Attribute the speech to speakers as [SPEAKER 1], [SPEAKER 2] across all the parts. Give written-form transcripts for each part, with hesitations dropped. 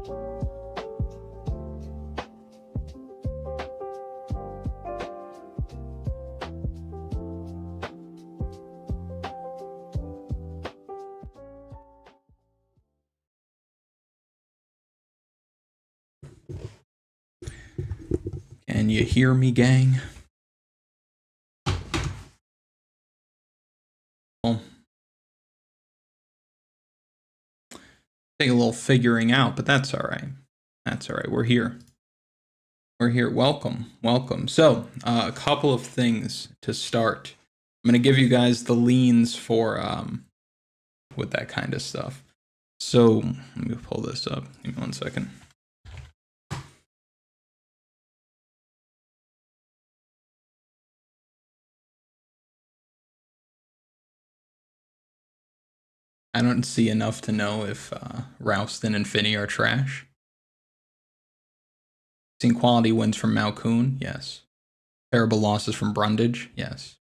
[SPEAKER 1] Can you hear me, gang? Take a little figuring out, but that's all right. That's all right. We're here. We're here. Welcome. Welcome. So, a couple of things to start. I'm going to give you guys the leans for with that kind of stuff. So, let me pull this up. Give me 1 second. I don't see enough to know if Rouston and Finney are trash. Seen quality wins from Malkoon? Yes. Terrible losses from Brundage? Yes.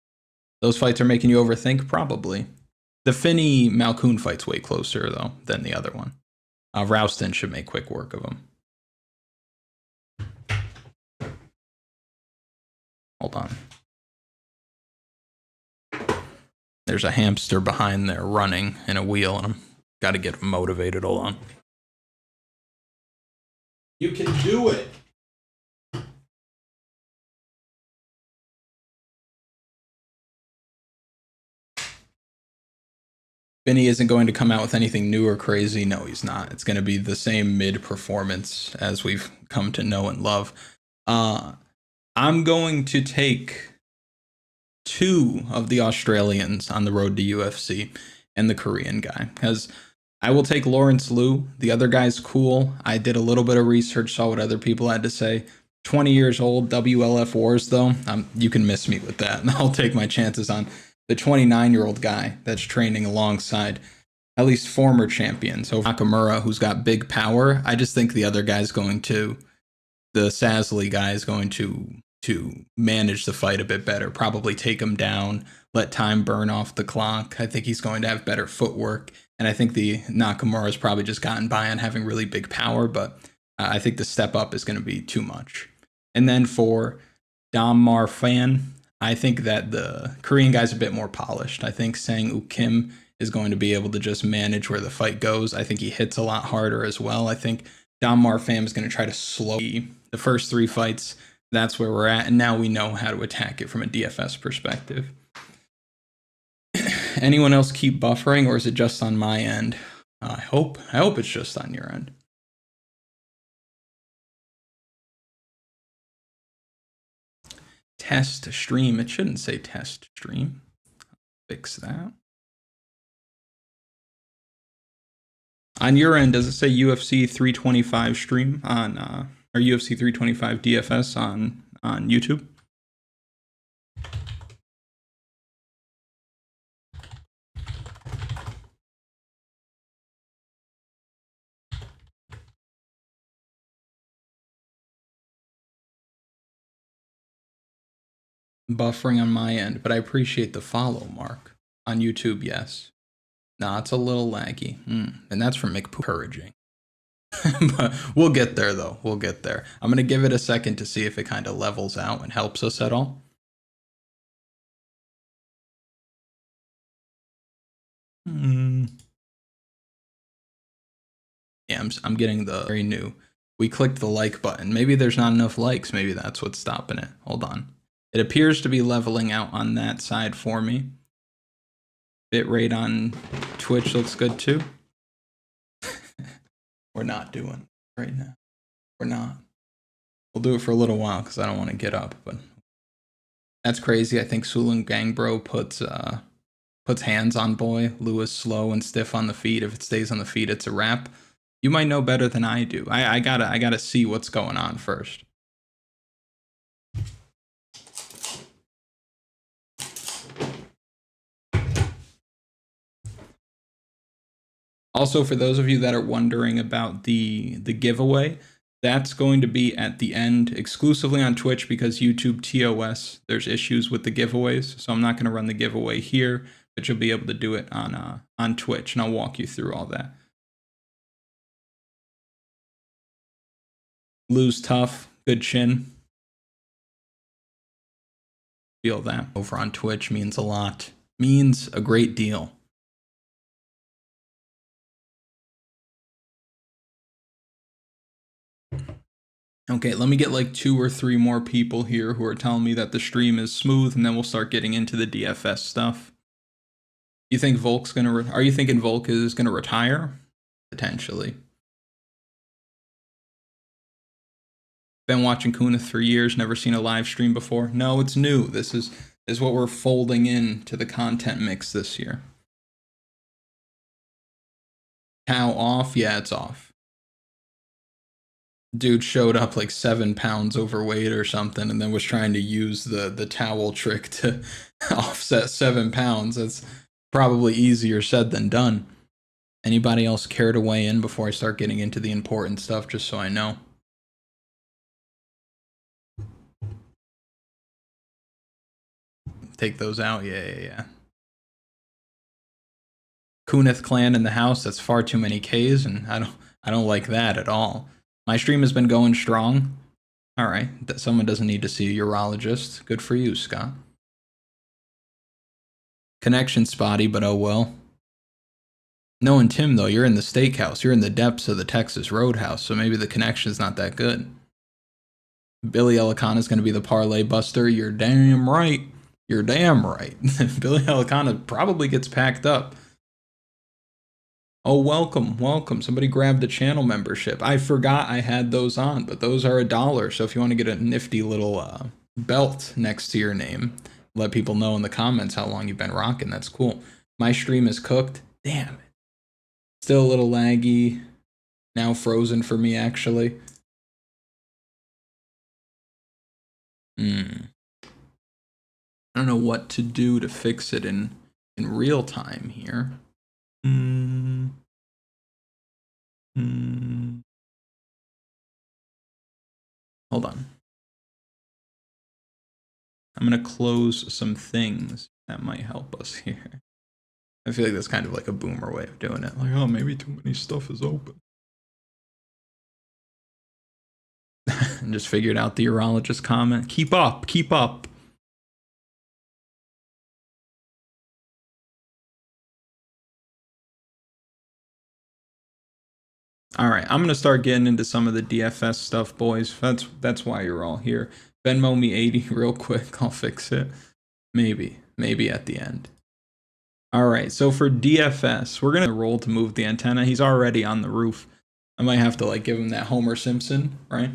[SPEAKER 1] Those fights are making you overthink? Probably. The Finney Malkoon fight's way closer, though, than the other one. Rouston should make quick work of him. Hold on. There's a hamster behind there running in a wheel, and I'm got to get him motivated. Hold on. You can do it. Finney isn't going to come out with anything new or crazy. No, he's not. It's going to be the same mid-performance as we've come to know and love. I'm going to take 2 of the Australians on the road to UFC and the Korean guy, because I will take Lawrence Liu. The other guy's cool. I did a little bit of research, saw what other people had to say. 20 years old, WLF Wars, though. You can miss me with that. And I'll take my chances on the 29-year-old guy that's training alongside at least former champions. So Nakamura, who's got big power. I just think the other guy's going to, the Sasley guy is going to manage the fight a bit better, probably take him down, let time burn off the clock. I think he's going to have better footwork, and I think the Nakamura's probably just gotten by on having really big power, but I think the step up is going to be too much. And then for Dam Mar Fan, I think that the Korean guy's a bit more polished. I think Sang-Woo Kim is going to be able to just manage where the fight goes. I think he hits a lot harder as well. I think Dam Mar Fan is going to try to slow the first 3 fights. That's where we're at, and now we know how to attack it from a DFS perspective. Anyone else keep buffering, or is it just on my end? I hope it's just on your end. Test stream. It shouldn't say test stream. Fix that. On your end, does it say UFC 325 stream on or UFC 325 DFS on YouTube? Buffering on my end, but I appreciate the follow, Mark. On YouTube, yes. Nah, it's a little laggy. And that's from encouraging. But we'll get there, though. We'll get there. I'm going to give it a second to see if it kind of levels out and helps us at all. Yeah, I'm getting the very new. We clicked the like button. Maybe there's not enough likes. Maybe that's what's stopping it. Hold on. It appears to be leveling out on that side for me. Bitrate on Twitch looks good too. We're not doing it right now. We're not. We'll do it for a little while because I don't want to get up, but that's crazy. I think Sulun Gangbro puts hands on boy. Lewis slow and stiff on the feet. If it stays on the feet, it's a wrap. You might know better than I do. I gotta see what's going on first. Also, for those of you that are wondering about the giveaway, that's going to be at the end exclusively on Twitch because YouTube TOS, there's issues with the giveaways. So I'm not going to run the giveaway here, but you'll be able to do it on Twitch, and I'll walk you through all that. Lose tough. Good chin. Feel that over on Twitch means a lot. Means a great deal. Okay, let me get like 2 or 3 more people here who are telling me that the stream is smooth, and then we'll start getting into the DFS stuff. You think Volk's gonna? Are you thinking Volk is gonna retire? Potentially. Been watching Kunith for years, never seen a live stream before. No, it's new. This is what we're folding in to the content mix this year. Cow off? Yeah, it's off. Dude showed up like 7 pounds overweight or something, and then was trying to use the towel trick to offset 7 pounds. That's probably easier said than done. Anybody else care to weigh in before I start getting into the important stuff, just so I know? Take those out? Yeah. Kunith clan in the house, that's far too many Ks, and I don't like that at all. My stream has been going strong. Alright, someone doesn't need to see a urologist. Good for you, Scott. Connection spotty, but oh well. No, and Tim, though, you're in the steakhouse. You're in the depths of the Texas Roadhouse, so maybe the connection's not that good. Billy Elicana's going to be the parlay buster. You're damn right. You're damn right. Billy Elicana probably gets packed up. Oh, welcome. Somebody grabbed the channel membership. I forgot I had those on, but those are $1. So if you want to get a nifty little belt next to your name, let people know in the comments how long you've been rocking. That's cool. My stream is cooked. Damn it. Still a little laggy. Now frozen for me, actually. I don't know what to do to fix it in real time here. Hold on. I'm going to close some things that might help us here. I feel like that's kind of like a boomer way of doing it. Like, oh, maybe too many stuff is open. And just figured out the urologist comment. Keep up. All right, I'm gonna start getting into some of the DFS stuff, boys. That's why you're all here. Venmo me 80 real quick. I'll fix it. Maybe at the end. All right, so for DFS, we're gonna roll to move the antenna. He's already on the roof. I might have to like give him that Homer Simpson, right?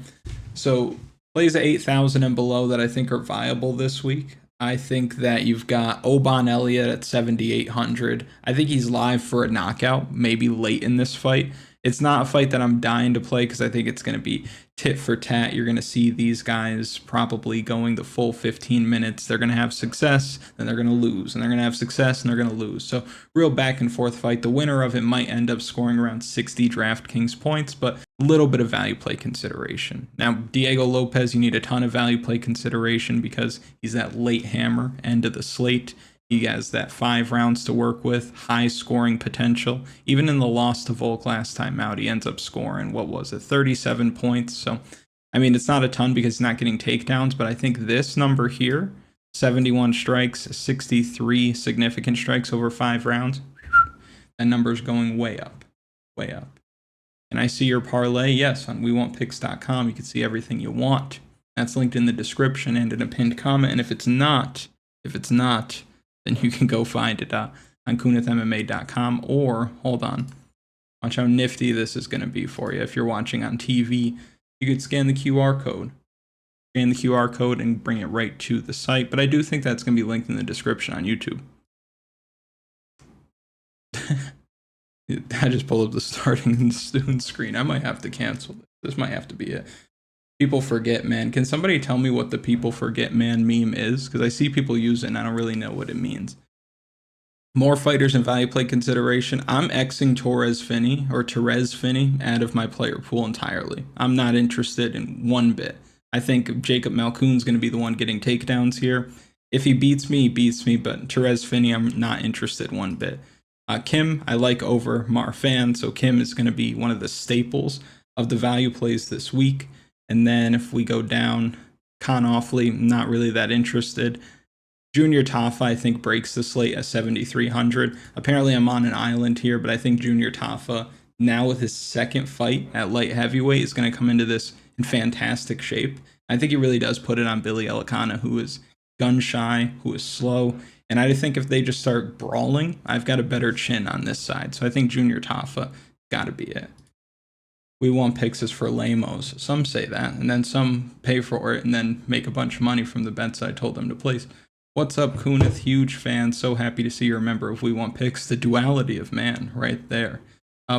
[SPEAKER 1] So plays at 8,000 and below that I think are viable this week. I think that you've got Oban Elliott at 7,800. I think he's live for a knockout, maybe late in this fight. It's not a fight that I'm dying to play because I think it's going to be tit for tat. You're going to see these guys probably going the full 15 minutes. They're going to have success, then they're going to lose, and they're going to have success, and they're going to lose. So real back and forth fight. The winner of it might end up scoring around 60 DraftKings points, but a little bit of value play consideration. Now, Diego Lopez, you need a ton of value play consideration because he's that late hammer end of the slate. He has that 5 rounds to work with, high scoring potential. Even in the loss to Volk last time out, he ends up scoring, 37 points. So, I mean, it's not a ton because he's not getting takedowns, but I think this number here, 71 strikes, 63 significant strikes over 5 rounds, that number's going way up. And I see your parlay, yes, on WeWantPicks.com. You can see everything you want. That's linked in the description and in a pinned comment. And if it's not, then you can go find it on KunithMMA.com, or, hold on, watch how nifty this is going to be for you. If you're watching on TV, you could scan the QR code. Scan the QR code and bring it right to the site. But I do think that's going to be linked in the description on YouTube. I just pulled up the starting student screen. I might have to cancel this. This might have to be it. People forget, man. Can somebody tell me what the people forget, man meme is? Because I see people use it and I don't really know what it means. More fighters and value play consideration. I'm Xing Torres Finney out of my player pool entirely. I'm not interested in one bit. I think Jacob Malkoon's going to be the one getting takedowns here. If he beats me, he beats me, but Torres Finney, I'm not interested one bit. Kim, I like over Marfan, so Kim is going to be one of the staples of the value plays this week. And then if we go down, Con Offley, not really that interested. Junior Tafa, I think, breaks the slate at 7,300. Apparently, I'm on an island here, but I think Junior Tafa, now with his second fight at light heavyweight, is going to come into this in fantastic shape. I think he really does put it on Billy Elikana, who is gun shy, who is slow. And I think if they just start brawling, I've got a better chin on this side. So I think Junior Tafa got to be it. We want picks is for lamos. Some say that, and then some pay for it and then make a bunch of money from the bets I told them to place. What's up, Kunith? Huge fan. So happy to see you're a member of We Want Picks. The duality of man right there.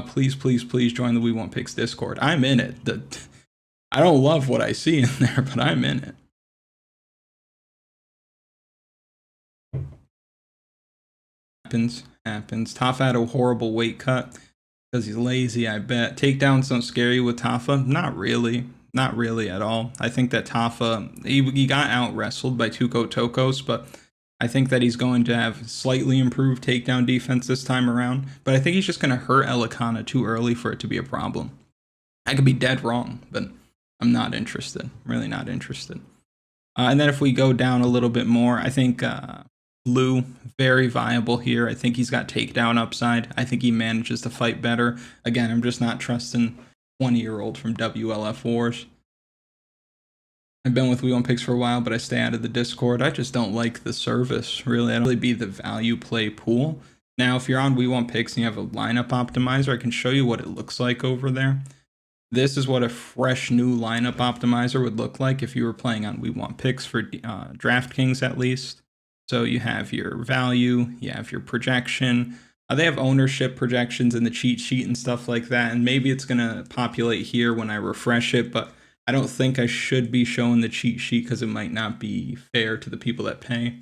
[SPEAKER 1] Please join the We Want Picks Discord. I'm in it. I don't love what I see in there, but I'm in it. Happens. Tafa had a horrible weight cut because he's lazy, I bet. Takedowns don't scare you with Tafa? Not really at all. I think that Tafa, he got out wrestled by Tuco Tokos, but I think that he's going to have slightly improved takedown defense this time around. But I think he's just going to hurt Elikana too early for it to be a problem. I could be dead wrong, but I'm not interested. I'm really not interested. And then if we go down a little bit more, I think Lou, very viable here. I think he's got takedown upside. I think he manages to fight better. Again, I'm just not trusting 20-year-old from WLF Wars. I've been with We Want Picks for a while, but I stay out of the Discord. I just don't like the service, really. I don't really be the value play pool. Now, if you're on We Want Picks and you have a lineup optimizer, I can show you what it looks like over there. This is what a fresh new lineup optimizer would look like if you were playing on We Want Picks for DraftKings at least. So you have your value, you have your projection. They have ownership projections in the cheat sheet and stuff like that. And maybe it's going to populate here when I refresh it, but I don't think I should be showing the cheat sheet because it might not be fair to the people that pay.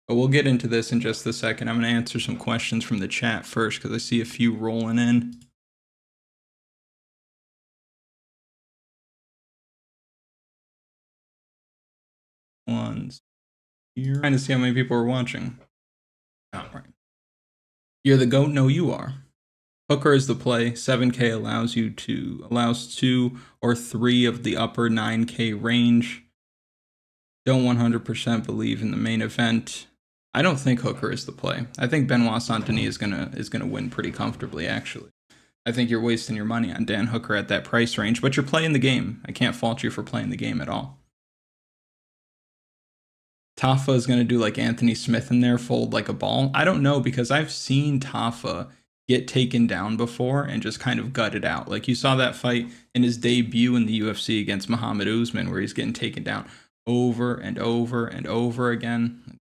[SPEAKER 1] But we'll get into this in just a second. I'm going to answer some questions from the chat first because I see a few rolling in. Ones here. Trying to see how many people are watching. All right. You're the GOAT? No, you are. Hooker is the play. 7K allows 2 or 3 of the upper 9K range. Don't 100% believe in the main event. I don't think Hooker is the play. I think Benoit Saint-Denis is gonna win pretty comfortably, actually. I think you're wasting your money on Dan Hooker at that price range, but you're playing the game. I can't fault you for playing the game at all. Tafa is going to do like Anthony Smith in there, fold like a ball. I don't know, because I've seen Tafa get taken down before and just kind of gutted out. Like you saw that fight in his debut in the UFC against Muhammad Usman where he's getting taken down over and over and over again.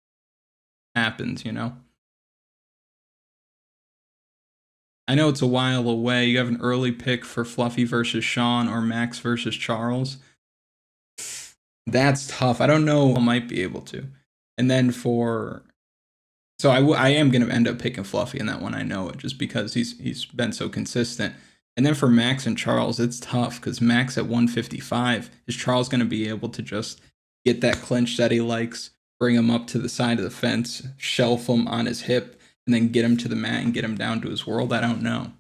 [SPEAKER 1] Happens, you know. I know it's a while away. You have an early pick for Fluffy versus Sean or Max versus Charles. That's tough. I don't know. I might be able to. And then so I am going to end up picking Fluffy in that one. I know it just because he's been so consistent. And then for Max and Charles, it's tough because Max at 155, is Charles going to be able to just get that clinch that he likes, bring him up to the side of the fence, shelf him on his hip, and then get him to the mat and get him down to his world? I don't know.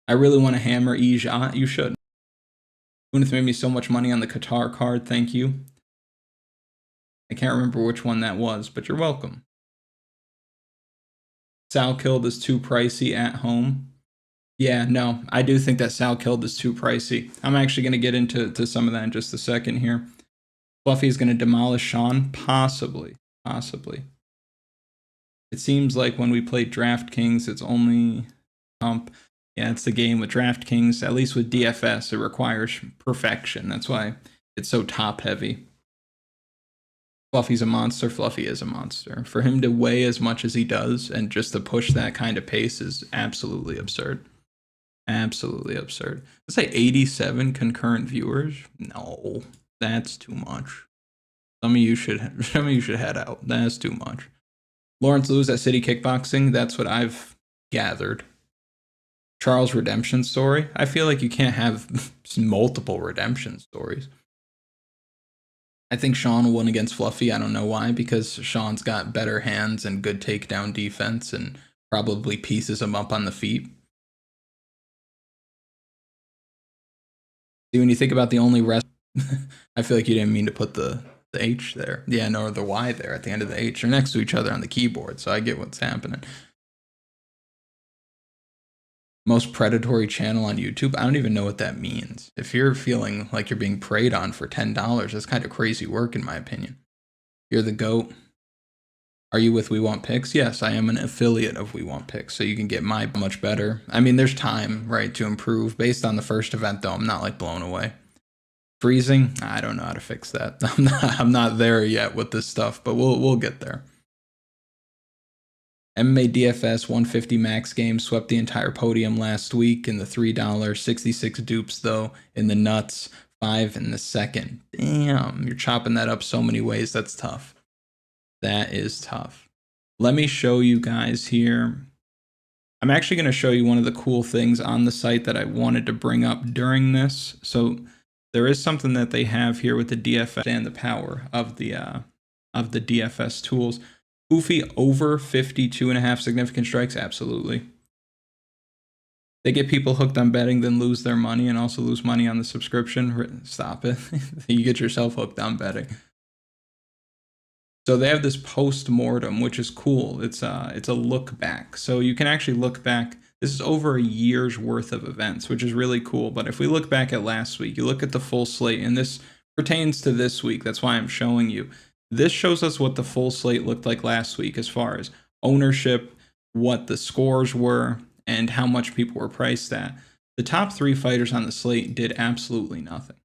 [SPEAKER 1] I really want to hammer Ija. You should. Kunith made me so much money on the Qatar card. Thank you. I can't remember which one that was, but you're welcome. Sal Killed is too pricey at home. Yeah, no, I do think that Sal Killed is too pricey. I'm actually going to get into some of that in just a second here. Fluffy is going to demolish Sean? Possibly. It seems like when we play DraftKings, it's only pump. Yeah, it's the game with DraftKings. At least with DFS, it requires perfection. That's why it's so top heavy. Fluffy's a monster. Fluffy is a monster. For him to weigh as much as he does and just to push that kind of pace is absolutely absurd. Absolutely absurd. Let's say 87 concurrent viewers. No, that's too much. Some of you should head out. That's too much. Lawrence Lewis at City Kickboxing. That's what I've gathered. Charles' redemption story. I feel like you can't have multiple redemption stories. I think Sean will win against Fluffy. I don't know why, because Sean's got better hands and good takedown defense and probably pieces him up on the feet. See, when you think about the only rest, I feel like you didn't mean to put the H there. Yeah, nor the Y there at the end of the H. They're next to each other on the keyboard, so I get what's happening. Most predatory channel on YouTube. I don't even know what that means. If you're feeling like you're being preyed on for $10, that's kind of crazy work, in my opinion. You're the GOAT. Are you with We Want Picks? Yes, I am an affiliate of We Want Picks, so you can get my much better. I mean, there's time, right, to improve. Based on the first event, though, I'm not like blown away. Freezing? I don't know how to fix that. I'm not there yet with this stuff, but we'll get there. MMA DFS 150 max game swept the entire podium last week in the $3, 66 dupes though in the nuts, 5 in the second. Damn, you're chopping that up so many ways. That's tough. That is tough. Let me show you guys here. I'm actually going to show you one of the cool things on the site that I wanted to bring up during this. So there is something that they have here with the DFS and the power of the DFS tools. Goofy over 52.5 significant strikes? Absolutely. They get people hooked on betting, then lose their money and also lose money on the subscription. Stop it. You get yourself hooked on betting. So they have this Postmortem, which is cool. It's a look back. So you can actually look back. This is over a year's worth of events, which is really cool. But if we look back at last week, you look at the full slate, and this pertains to this week. That's why I'm showing you. This shows us what the full slate looked like last week as far as ownership, what the scores were, and how much people were priced at. The top 3 fighters on the slate did absolutely nothing.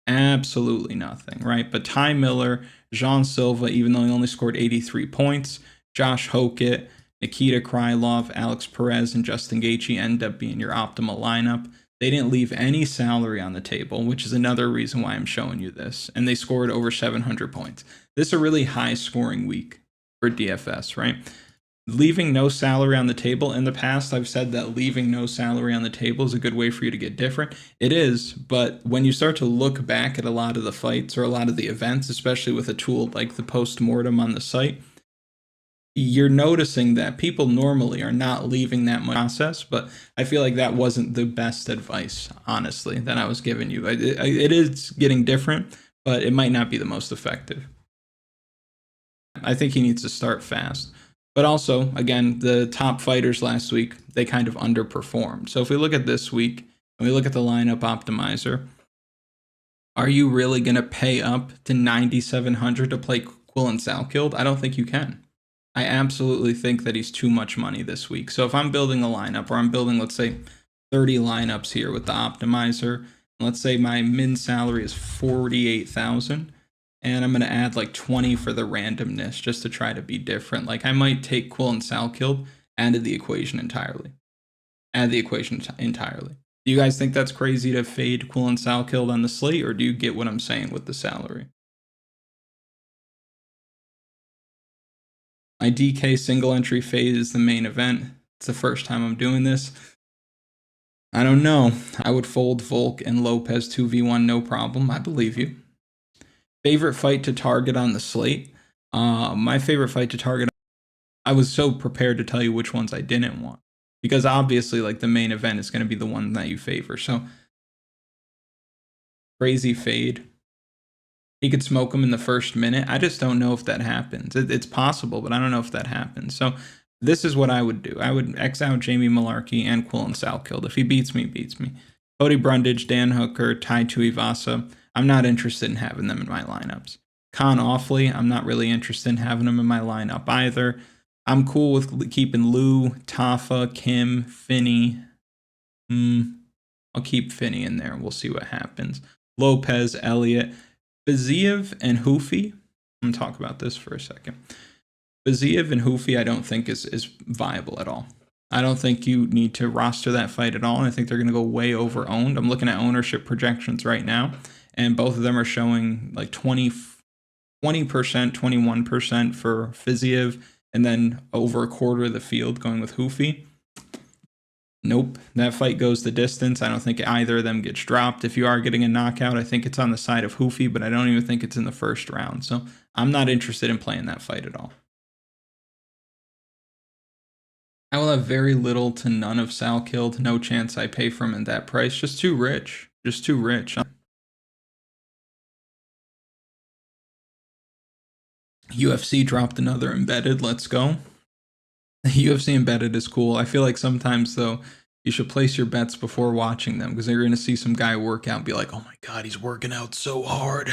[SPEAKER 1] Absolutely nothing, right? But Ty Miller, Jean Silva, even though he only scored 83 points, Josh Hokett, Nikita Krylov, Alex Perez, and Justin Gaethje end up being your optimal lineup. They didn't leave any salary on the table, which is another reason why I'm showing you this. And they scored over 700 points. This is a really high scoring week for DFS, right? Leaving no salary on the table. In the past, I've said that leaving no salary on the table is a good way for you to get different. It is, but when you start to look back at a lot of the fights or a lot of the events, especially with a tool like the Postmortem on the site, you're noticing that people normally are not leaving that much process, but I feel like that wasn't the best advice, honestly, that I was giving you. It is getting different, but it might not be the most effective. I think he needs to start fast. But also, again, the top fighters last week, they kind of underperformed. So if we look at this week and we look at the lineup optimizer, are you really going to pay up to 9,700 to play Quillen Salkilled? I don't think you can. I absolutely think that he's too much money this week. So if I'm building a lineup, or I'm building, let's say, 30 lineups here with the optimizer, let's say my min salary is 48,000, and I'm going to add like 20 for the randomness just to try to be different. Like I might take Quillen Salkilled, add the equation entirely. Add the equation entirely. Do you guys think that's crazy to fade Quillen Salkilled on the slate, or do you get what I'm saying with the salary? My DK single entry fade is the main event. It's the first time I'm doing this. I don't know. I would fold Volk and Lopez 2v1 no problem. I believe you. Favorite fight to target on the slate? My favorite fight to target, I was so prepared to tell you which ones I didn't want. Because obviously, like, the main event is going to be the one that you favor. So, crazy fade. He could smoke him in the first minute. I just don't know if that happens. It's possible, but I don't know if that happens. So this is what I would do. I would X out Jamie Malarkey and Quillen Salkilled. If he beats me, beats me. Cody Brundage, Dan Hooker, Tai Tuivasa. I'm not interested in having them in my lineups. Con Offley, I'm not really interested in having them in my lineup either. I'm cool with keeping Lou, Tafa, Kim, Finney. I'll keep Finney in there. We'll see what happens. Lopez, Elliott. Baziev and Hoofy, I'm going to talk about this for a second. Baziev and Hoofy I don't think is viable at all. I don't think you need to roster that fight at all, and I think they're going to go way over owned. I'm looking at ownership projections right now, and both of them are showing like 20%, 21% for Fiziev, and then over a quarter of the field going with Hoofy. Nope, that fight goes the distance. I don't think either of them gets dropped. If you are getting a knockout, I think it's on the side of Hoofy, but I don't even think it's in the first round. So I'm not interested in playing that fight at all. I will have very little to none of Salkilled. No chance I pay for him at that price. Just too rich. Just too rich. UFC dropped another embedded. Let's go. UFC embedded is cool. I feel like sometimes, though, you should place your bets before watching them because you're going to see some guy work out and be like, oh my God, he's working out so hard.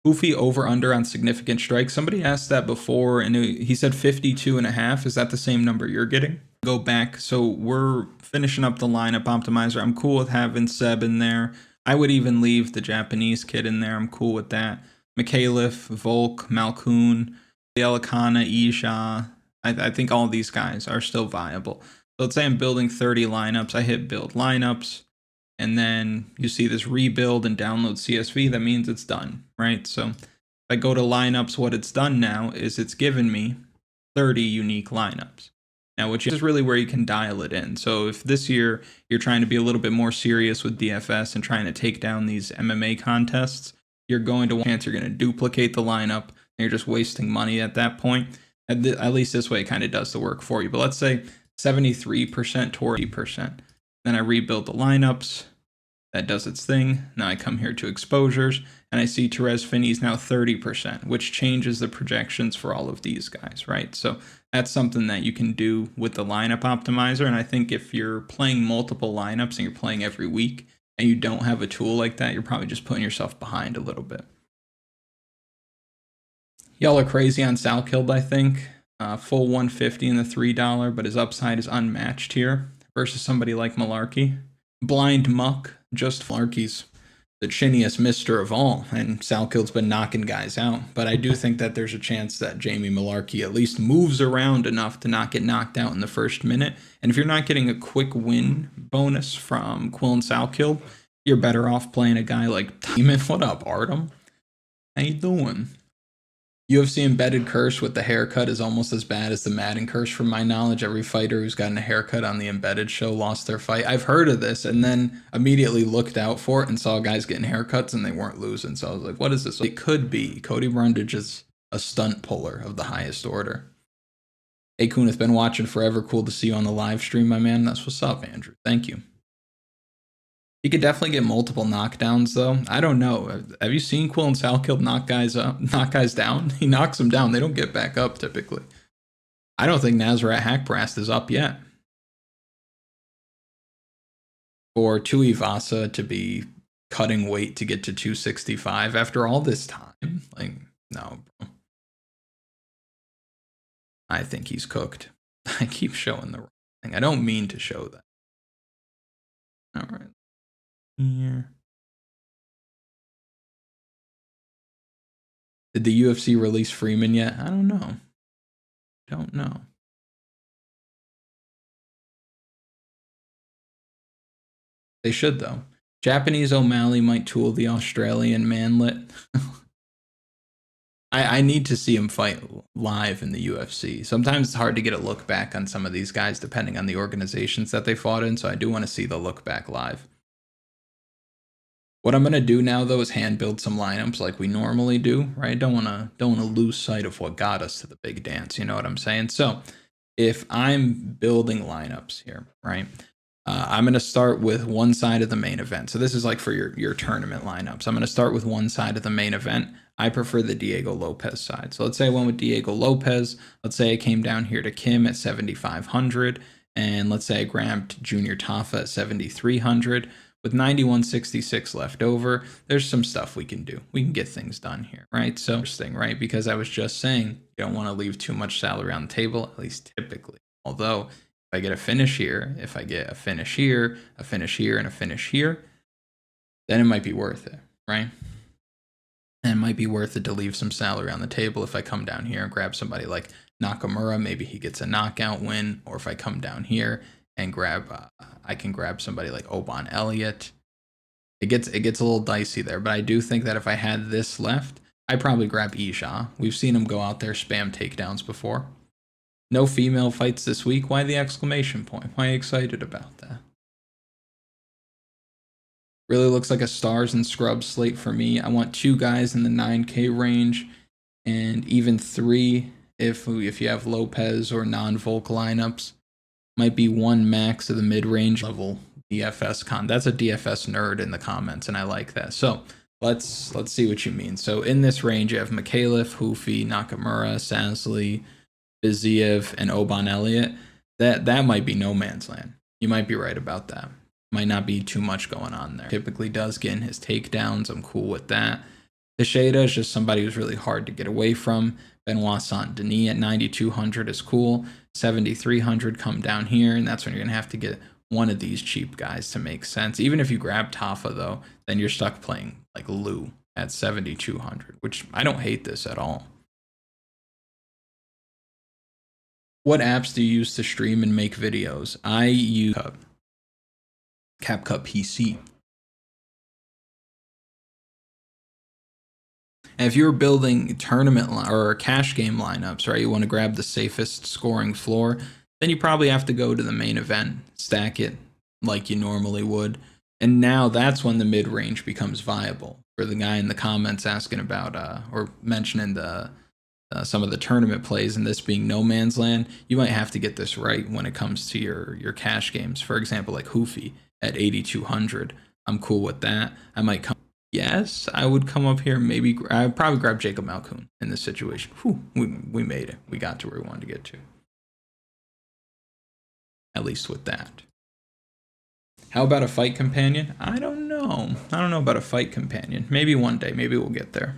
[SPEAKER 1] Goofy over under on significant strikes. Somebody asked that before and he said 52.5. Is that the same number you're getting? Go back. So we're finishing up the lineup optimizer. I'm cool with having Seb in there. I would even leave the Japanese kid in there. I'm cool with that. Mikhailov, Volk, Malkoon, Elikana, Isha. I think all these guys are still viable. So let's say I'm building 30 lineups. I hit build lineups. And then you see this rebuild and download CSV. That means it's done, right? So if I go to lineups, what it's done now is it's given me 30 unique lineups. Now, which is really where you can dial it in. So if this year you're trying to be a little bit more serious with DFS and trying to take down these MMA contests, you're going to duplicate the lineup and you're just wasting money at that point. At least this way it kind of does the work for you. But let's say 73% to 80%. Then I rebuild the lineups. That does its thing. Now I come here to exposures and I see Therese Finney's now 30%, which changes the projections for all of these guys, right? So that's something that you can do with the lineup optimizer. And I think if you're playing multiple lineups and you're playing every week and you don't have a tool like that, you're probably just putting yourself behind a little bit. Y'all are crazy on Salkeld, I think. Full 150 in the $3, but his upside is unmatched here versus somebody like Malarkey. Blind Muck, just Malarkey's the chinniest mister of all, and Salkeld's been knocking guys out. But I do think that there's a chance that Jamie Malarkey at least moves around enough to not get knocked out in the first minute. And if you're not getting a quick win bonus from Quill and Salkeld, you're better off playing a guy like Demon. What up, Artem? How you doing? UFC embedded curse with the haircut is almost as bad as the Madden curse from my knowledge. Every fighter who's gotten a haircut on the embedded show lost their fight. I've heard of this and then immediately looked out for it and saw guys getting haircuts and they weren't losing. So I was like, what is this? It could be. Cody Brundage is a stunt puller of the highest order. Hey, Kuhn, it's been watching forever. Cool to see you on the live stream, my man. That's what's up, Andrew. Thank you. He could definitely get multiple knockdowns, though. I don't know. Have you seen Quill and Salkeld knock guys down? He knocks them down. They don't get back up, typically. I don't think Nazareth Hackbrast is up yet. For Tuivasa to be cutting weight to get to 265 after all this time. Like, no, bro. I think he's cooked. I keep showing the wrong thing. I don't mean to show that. All right. Here. Did the UFC release Freeman yet? I don't know. Don't know. They should, though. Japanese O'Malley might tool the Australian manlet. I need to see him fight live in the UFC. Sometimes it's hard to get a look back on some of these guys depending on the organizations that they fought in, so I do want to see the look back live. What I'm going to do now, though, is hand build some lineups like we normally do, right? Don't want to lose sight of what got us to the big dance, you know what I'm saying? So if I'm building lineups here, right, I'm going to start with one side of the main event. So this is like for your tournament lineups. I'm going to start with one side of the main event. I prefer the Diego Lopez side. So let's say I went with Diego Lopez. Let's say I came down here to Kim at 7,500. And let's say I grabbed Junior Tafa at 7,300. With 9166 left over, there's some stuff we can do. We can get things done here, right? So interesting, right? Because I was just saying you don't want to leave too much salary on the table, at least typically. Although if I get a finish here, if I get a finish here, a finish here, and a finish here, then it might be worth it, right? And it might be worth it to leave some salary on the table if I come down here and grab somebody like Nakamura, maybe he gets a knockout win, or if I come down here and I can grab somebody like Oban Elliott. It gets a little dicey there, but I do think that if I had this left, I'd probably grab Isha. We've seen him go out there spam takedowns before. No female fights this week. Why the exclamation point? Why are you excited about that? Really looks like a stars and scrubs slate for me. I want 2 guys in the 9K range and even 3 if you have Lopez or non-Volk lineups. Might be 1 max of the mid-range level DFS con. That's a DFS nerd in the comments, and I like that. So let's see what you mean. So in this range, you have Mikhailov, Hoofy, Nakamura, Sasley, Biziev, and Oban Elliott. That might be no man's land. You might be right about that. Might not be too much going on there. Typically does get in his takedowns. I'm cool with that. Teixeira is just somebody who's really hard to get away from. Benoit Saint Denis at 9,200 is cool. 7,300 come down here, and that's when you're gonna have to get one of these cheap guys to make sense. Even if you grab Tafa though, then you're stuck playing like Lou at 7,200, which I don't hate this at all. What apps do you use to stream and make videos? I use CapCut PC. And if you're building tournament or cash game lineups, right, you want to grab the safest scoring floor, then you probably have to go to the main event, stack it like you normally would. And now that's when the mid-range becomes viable. For the guy in the comments asking about or mentioning the some of the tournament plays and this being no man's land, you might have to get this right when it comes to your cash games. For example, like Hoofy at 8,200. I'm cool with that. I might come. Yes, I would come up here. Maybe I'd probably grab Jacob Malkoun in this situation. Whew, we made it. We got to where we wanted to get to. At least with that. How about a fight companion? I don't know. I don't know about a fight companion. Maybe one day. Maybe we'll get there.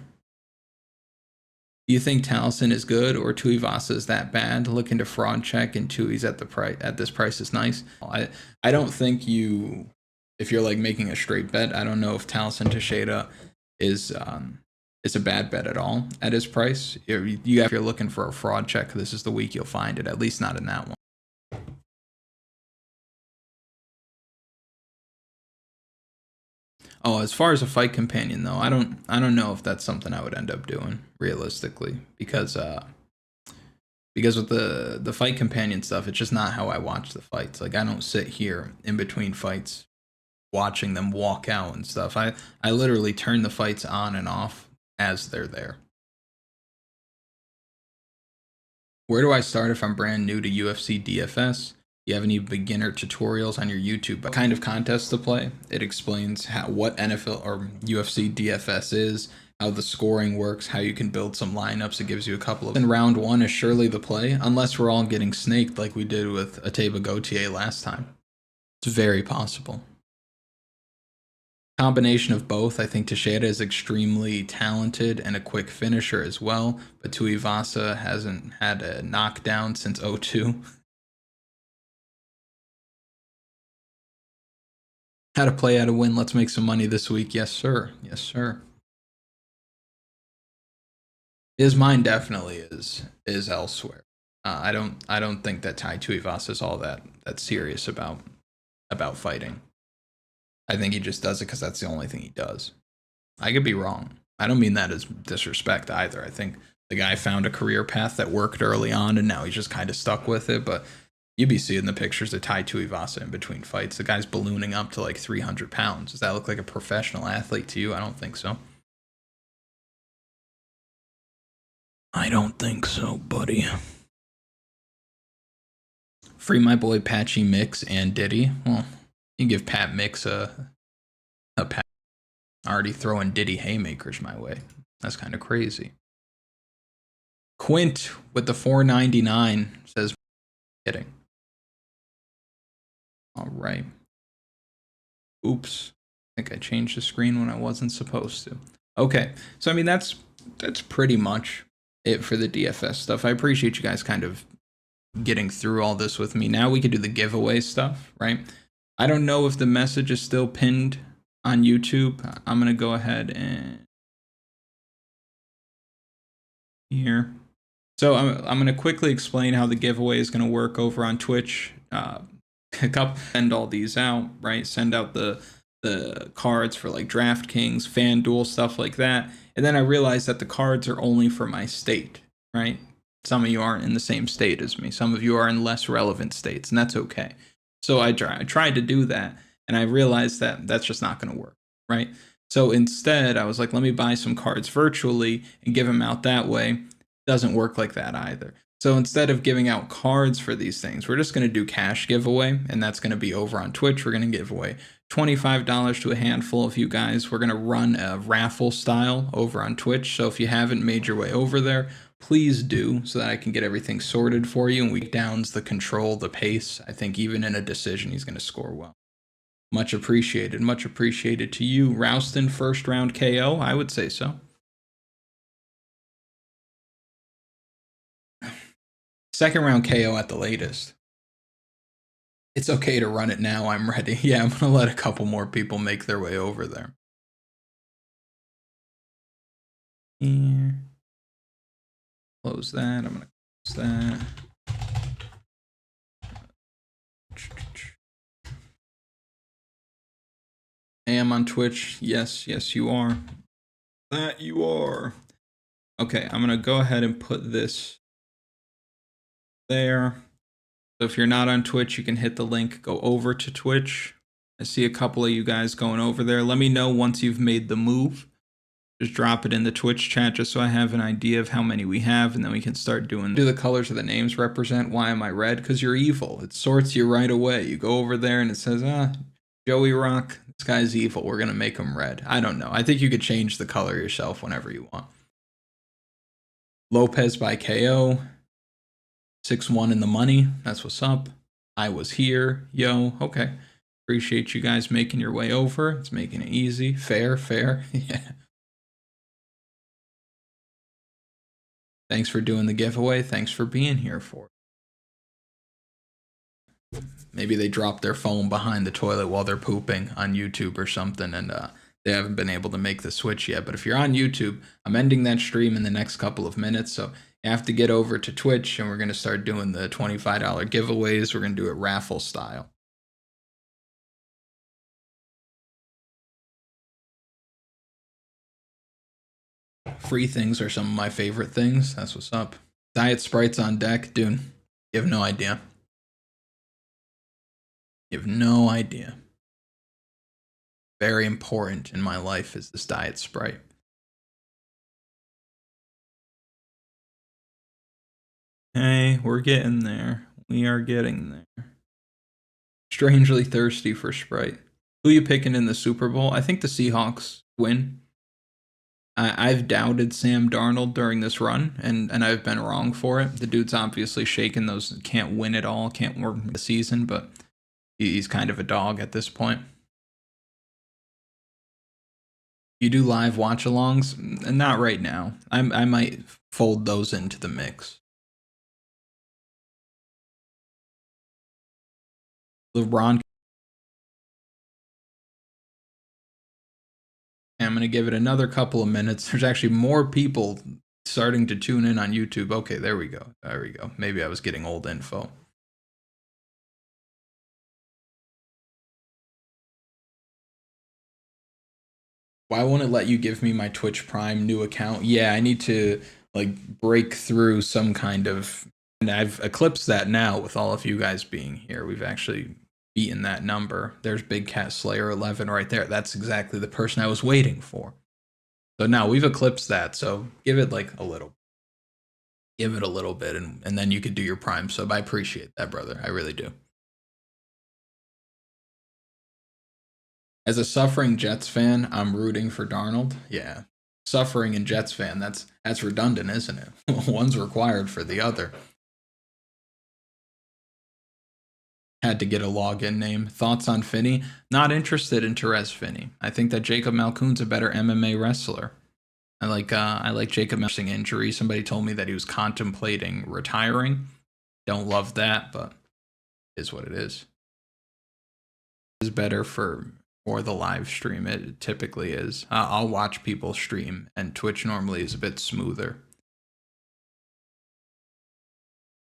[SPEAKER 1] Do you think Taliesin is good or Tuivasa is that bad? Looking to fraud check and Tui's at this price is nice. I don't think you. If you're like making a straight bet, I don't know if Taliesin Teixeira is a bad bet at all at his price. If you're looking for a fraud check, this is the week you'll find it. At least not in that one. Oh, as far as a fight companion though, I don't know if that's something I would end up doing realistically because with the fight companion stuff, it's just not how I watch the fights. Like I don't sit here in between fights watching them walk out and stuff. I literally turn the fights on and off as they're there. Where do I start if I'm brand new to UFC DFS? Do you have any beginner tutorials on your YouTube? What kind of contest to play? It explains what NFL or UFC DFS is, how the scoring works, how you can build some lineups. It gives you a couple of. And round one is surely the play, unless we're all getting snaked like we did with Ateba Gautier last time. It's very possible. Combination of both. I think Teixeira is extremely talented and a quick finisher as well, but Tuivasa hasn't had a knockdown since 02. How to play, how to win. Let's make some money this week. Yes, sir. Yes, sir. His mind definitely is elsewhere. I don't think that Tai Tuivasa is all that serious about fighting. I think he just does it because that's the only thing he does. I could be wrong. I don't mean that as disrespect either. I think the guy found a career path that worked early on, and now he's just kind of stuck with it. But you'd be seeing the pictures of Tai Tuivasa in between fights. The guy's ballooning up to like 300 pounds. Does that look like a professional athlete to you? I don't think so. I don't think so, buddy. Free my boy Patchy Mix and Diddy. Well, you give Pat Mix a pat. Already throwing Diddy haymakers my way. That's kind of crazy. Quint with the 4.99 says, kidding. All right. Oops. I think I changed the screen when I wasn't supposed to. Okay. So, I mean, that's pretty much it for the DFS stuff. I appreciate you guys kind of getting through all this with me. Now we could do the giveaway stuff, right? I don't know if the message is still pinned on YouTube. I'm going to go ahead and here. So I'm going to quickly explain how the giveaway is going to work over on Twitch. Send all these out, right? Send out the cards for like DraftKings, FanDuel, stuff like that. And then I realized that the cards are only for my state, right? Some of you aren't in the same state as me. Some of you are in less relevant states, and that's okay. So I tried to do that, and I realized that that's just not going to work, right? So instead, I was like, let me buy some cards virtually and give them out that way. Doesn't work like that either. So instead of giving out cards for these things, we're just going to do cash giveaway, and that's going to be over on Twitch. We're going to give away $25 to a handful of you guys. We're going to run a raffle style over on Twitch. So if you haven't made your way over there, please do, so that I can get everything sorted for you. And we downs the control, the pace. I think even in a decision, he's going to score well. Much appreciated. Much appreciated to you. Rouston, first round KO? I would say so. Second round KO at the latest. It's okay to run it now. I'm ready. Yeah, I'm going to let a couple more people make their way over there. Here. Close that. I'm going to close that. I am on Twitch. Yes, yes, you are. That you are. Okay, I'm going to go ahead and put this there. So if you're not on Twitch, you can hit the link, go over to Twitch. I see a couple of you guys going over there. Let me know once you've made the move. Just drop it in the Twitch chat just so I have an idea of how many we have, and then we can start doing. Do the colors of the names represent? Why am I red? Because you're evil. It sorts you right away. You go over there and it says, Joey Rock, this guy's evil. We're going to make him red. I don't know. I think you could change the color yourself whenever you want. Lopez by KO. 6-1 in the money. That's what's up. I was here. Yo, okay. Appreciate you guys making your way over. It's making it easy. Fair, fair. Yeah. Thanks for doing the giveaway. Thanks for being here for it. Maybe they dropped their phone behind the toilet while they're pooping on YouTube or something, and they haven't been able to make the switch yet. But if you're on YouTube, I'm ending that stream in the next couple of minutes, so you have to get over to Twitch, and we're going to start doing the $25 giveaways. We're going to do it raffle style. Free things are some of my favorite things. That's what's up. Diet Sprites on deck. Dude, you have no idea. You have no idea. Very important in my life is this Diet Sprite. Hey, we're getting there. We are getting there. Strangely thirsty for Sprite. Who you picking in the Super Bowl? I think the Seahawks win. I've doubted Sam Darnold during this run, and I've been wrong for it. The dude's obviously shaking those, can't win it all, can't work the season, but he's kind of a dog at this point. You do live watch-alongs? Not right now. I might fold those into the mix. LeBron. I'm going to give it another couple of minutes. There's actually more people starting to tune in on YouTube. Okay, there we go. There we go. Maybe I was getting old info. Why won't it let you give me my Twitch Prime new account? Yeah, I need to like break through some kind of, and I've eclipsed that now with all of you guys being here. We've actually beaten that number. There's Big Cat Slayer 11 right there. That's exactly the person I was waiting for. So now we've eclipsed that. So give it like a little. Give it a little bit, and then you could do your Prime sub. I appreciate that, brother. I really do. As a suffering Jets fan, I'm rooting for Darnold. Yeah. Suffering and Jets fan, that's redundant, isn't it? One's required for the other. Had to get a login name. Thoughts on Finney? Not interested in Therese Finney. I think that Jacob Malkoon's a better MMA wrestler. I like Jacob Malkoon's injury. Somebody told me that he was contemplating retiring. Don't love that, but it is what it is. It is better for the live stream. It typically is. I'll watch people stream, and Twitch normally is a bit smoother.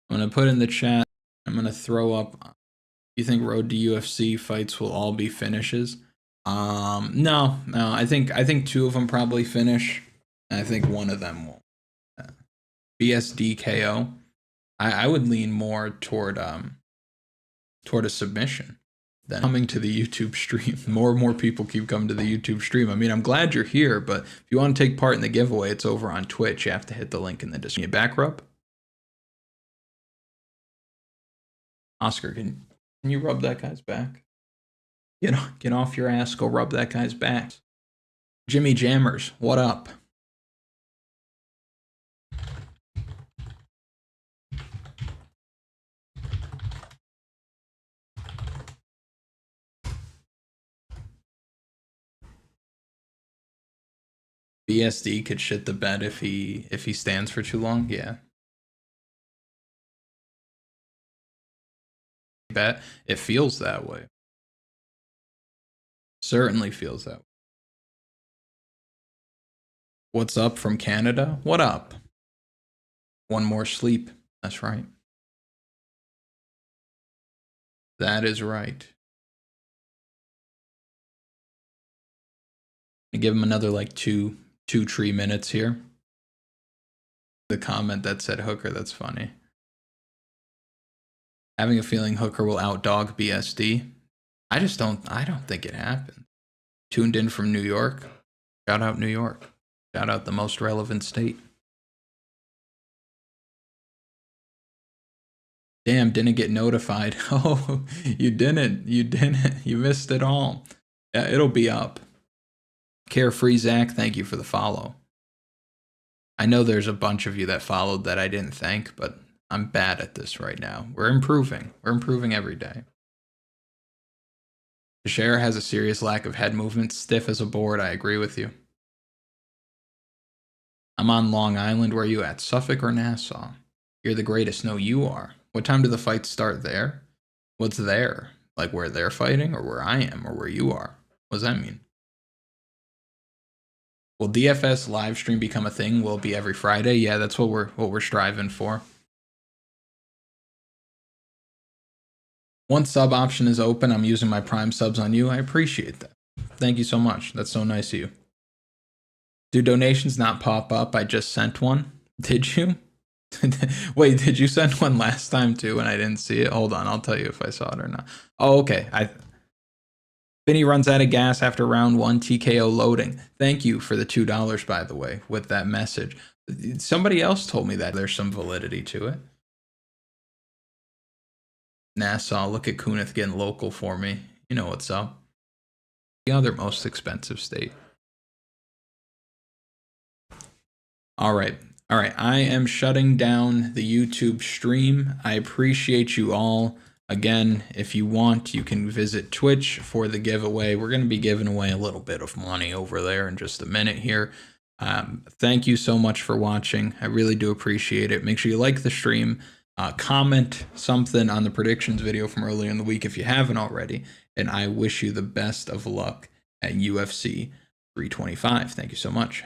[SPEAKER 1] I'm going to put in the chat. I'm going to throw up. You think Road to UFC fights will all be finishes? No. I think 2 of them probably finish. And I think 1 of them will. BSDKO. I would lean more toward a submission than coming to the YouTube stream. More and more people keep coming to the YouTube stream. I mean, I'm glad you're here, but if you want to take part in the giveaway, it's over on Twitch. You have to hit the link in the description. Back rub? Oscar, can you rub that guy's back? Get off your ass, go rub that guy's back. Jimmy Jammers, what up? BSD could shit the bed if he stands for too long. Yeah. Bet it feels that way. Certainly feels that way. What's up from Canada? What up? One more sleep. That's right. That is right. I give him another like two tree minutes here. The comment that said Hooker, that's funny. Having a feeling Hooker will outdog BSD. I don't think it happened. Tuned in from New York. Shout out New York. Shout out the most relevant state. Damn, didn't get notified. Oh, you didn't. You missed it all. Yeah, it'll be up. Carefree Zach, thank you for the follow. I know there's a bunch of you that followed that I didn't thank, but I'm bad at this right now. We're improving. We're improving every day. Teixeira has a serious lack of head movement, stiff as a board. I agree with you. I'm on Long Island. Where are you at? Suffolk or Nassau? You're the greatest. No, you are. What time do the fights start there? What's there? Like where they're fighting or where I am or where you are? What does that mean? Will DFS live stream become a thing? Will it be every Friday? Yeah, that's what we're striving for. One sub option is open. I'm using my Prime subs on you. I appreciate that. Thank you so much. That's so nice of you. Do donations not pop up? I just sent one. Did you? Wait, did you send one last time too and I didn't see it? Hold on, I'll tell you if I saw it or not. Oh, okay. Vinny runs out of gas after round 1, TKO loading. Thank you for the $2, by the way, with that message. Somebody else told me that there's some validity to it. Nassau, look at Kunith getting local for me. You know what's up. The other most expensive state. All right. I am shutting down the YouTube stream. I appreciate you all. Again, if you want, you can visit Twitch for the giveaway. We're going to be giving away a little bit of money over there in just a minute here. Thank you so much for watching. I really do appreciate it. Make sure you like the stream. Comment something on the predictions video from earlier in the week if you haven't already. And I wish you the best of luck at UFC 325. Thank you so much.